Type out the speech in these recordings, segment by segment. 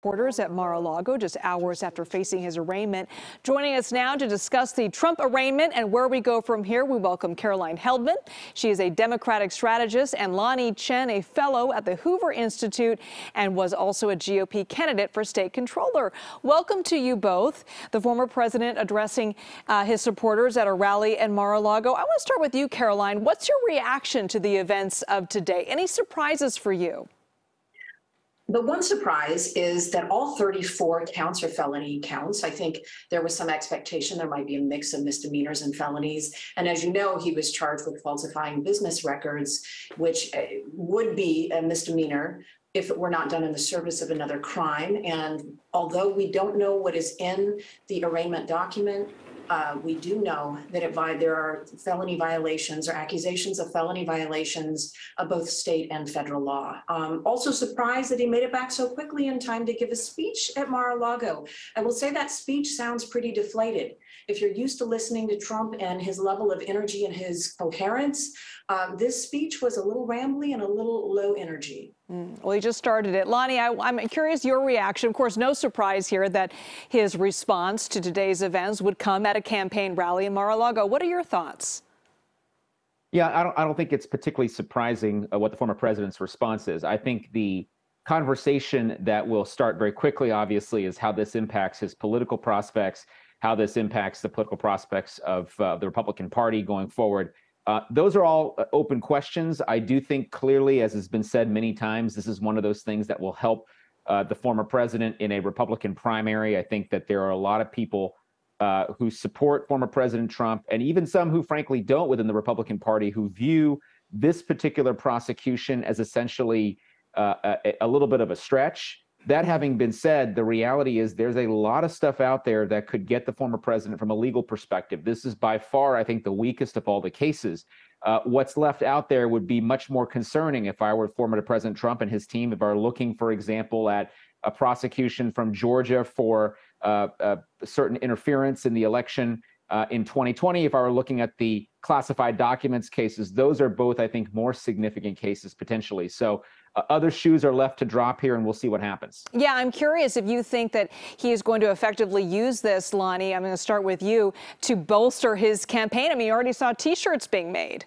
Reporters at Mar-a-Lago just hours after facing his arraignment. Joining us now to discuss the Trump arraignment and where we go from here, we welcome Heldman. She is a Democratic strategist, and Lanhee Chen, a fellow at the Hoover Institute and was also a GOP candidate for state controller. Welcome to you both. The former president addressing his supporters at a rally in Mar-a-Lago. I want to start with you, Caroline. What's your reaction to the events of today? Any surprises for you? The one surprise is that all 34 counts are felony counts. I think there was some expectation there might be a mix of misdemeanors and felonies. And as you know, he was charged with falsifying business records, which would be a misdemeanor if it were not done in the service of another crime. And although we don't know what is in the arraignment document, we do know that there are felony violations or accusations of felony violations of both state and federal law. Also surprised that he made it back so quickly in time to give a speech at Mar-a-Lago. I will say that speech sounds pretty deflated. If you're used to listening to Trump and his level of energy and his coherence, this speech was a little rambly and a little low energy. Well, he just started it. Lanhee, I'm curious your reaction. Of course, no surprise here that his response to today's events would come at a campaign rally in Mar-a-Lago. What are your thoughts? Yeah, I don't think it's particularly surprising what the former president's response is. I think the conversation that will start very quickly, obviously, is how this impacts his political prospects, how this impacts the political prospects of the Republican Party going forward. Those are all open questions. I do think clearly, as has been said many times, this is one of those things that will help the former president in a Republican primary. I think that there are a lot of people who support former President Trump, and even some who frankly don't within the Republican Party, who view this particular prosecution as essentially a little bit of a stretch. That having been said, the reality is there's a lot of stuff out there that could get the former president from a legal perspective. This is by far, I think, the weakest of all the cases. What's left out there would be much more concerning if I were former President Trump and his team, if I were looking, for example, at a prosecution from Georgia for certain interference in the election in 2020. If I were looking at the classified documents cases, those are both, I think, more significant cases potentially. So other shoes are left to drop here, and we'll see what happens. Yeah, I'm curious if you think that he is going to effectively use this, Lanhee, I'm going to start with you, to bolster his campaign. I mean, you already saw T-shirts being made.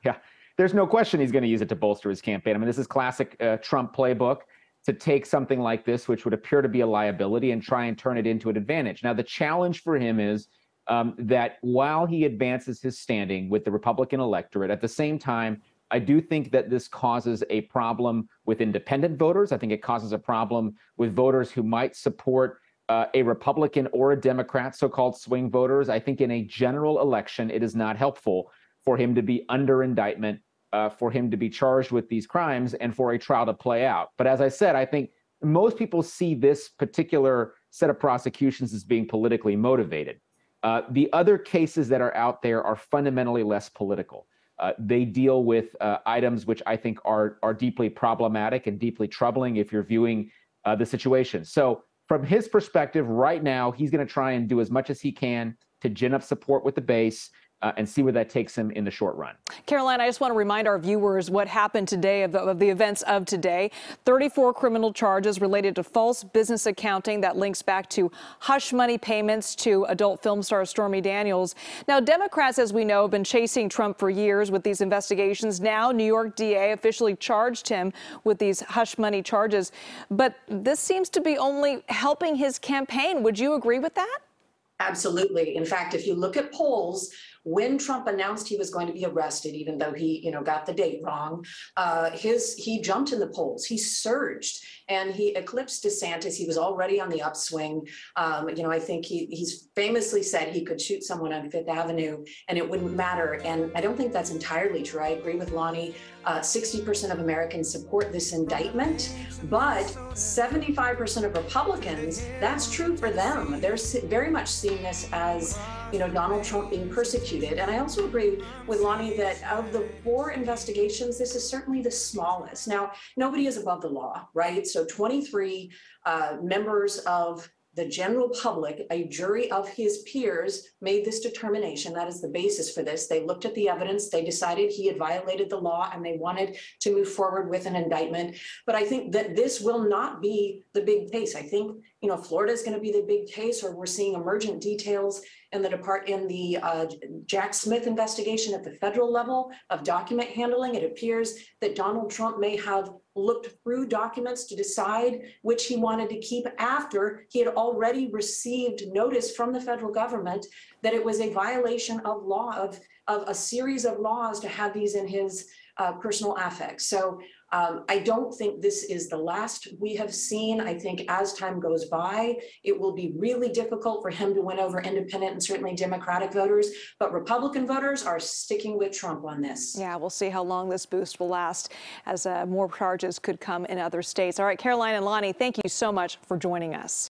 Yeah, there's no question he's going to use it to bolster his campaign. I mean, this is classic Trump playbook, to take something like this, which would appear to be a liability, and try and turn it into an advantage. Now, the challenge for him is that while he advances his standing with the Republican electorate, at the same time, I do think that this causes a problem with independent voters. I think it causes a problem with voters who might support a Republican or a Democrat, so-called swing voters. I think in a general election, it is not helpful for him to be under indictment, for him to be charged with these crimes, and for a trial to play out. But as I said, I think most people see this particular set of prosecutions as being politically motivated. The other cases that are out there are fundamentally less political. They deal with items which I think are deeply problematic and deeply troubling if you're viewing the situation. So from his perspective right now, he's going to try and do as much as he can to gin up support with the base and see where that takes him in the short run. Caroline, I just want to remind our viewers what happened today of the events of today. 34 criminal charges related to false business accounting that links back to hush money payments to adult film star Stormy Daniels. Now, Democrats, as we know, have been chasing Trump for years with these investigations. Now, New York DA officially charged him with these hush money charges. But this seems to be only helping his campaign. Would you agree with that? Absolutely. In fact, if you look at polls, when Trump announced he was going to be arrested, even though he, got the date wrong, he jumped in the polls. He surged and he eclipsed DeSantis. He was already on the upswing. I think he's famously said he could shoot someone on Fifth Avenue and it wouldn't matter. And I don't think that's entirely true. I agree with Lanhee. 60% of Americans support this indictment, but 75% of Republicans, that's true for them. They're very much seeing this as, Donald Trump being persecuted. And I also agree with Lanhee that of the 4 investigations, this is certainly the smallest. Now, nobody is above the law, right? So 23 members of the general public, a jury of his peers, made this determination. That is the basis for this. They looked at the evidence, they decided he had violated the law, and they wanted to move forward with an indictment. But I think that this will not be the big case. I think, Florida is going to be the big case, or we're seeing emergent details in the Jack Smith investigation at the federal level of document handling. It appears that Donald Trump may have looked through documents to decide which he wanted to keep after he had already received notice from the federal government that it was a violation of law, of a series of laws to have these in his personal affects. So I don't think this is the last we have seen. I think as time goes by, it will be really difficult for him to win over independent and certainly Democratic voters. But Republican voters are sticking with Trump on this. Yeah, we'll see how long this boost will last, as more charges could come in other states. All right, Caroline and Lanhee, thank you so much for joining us.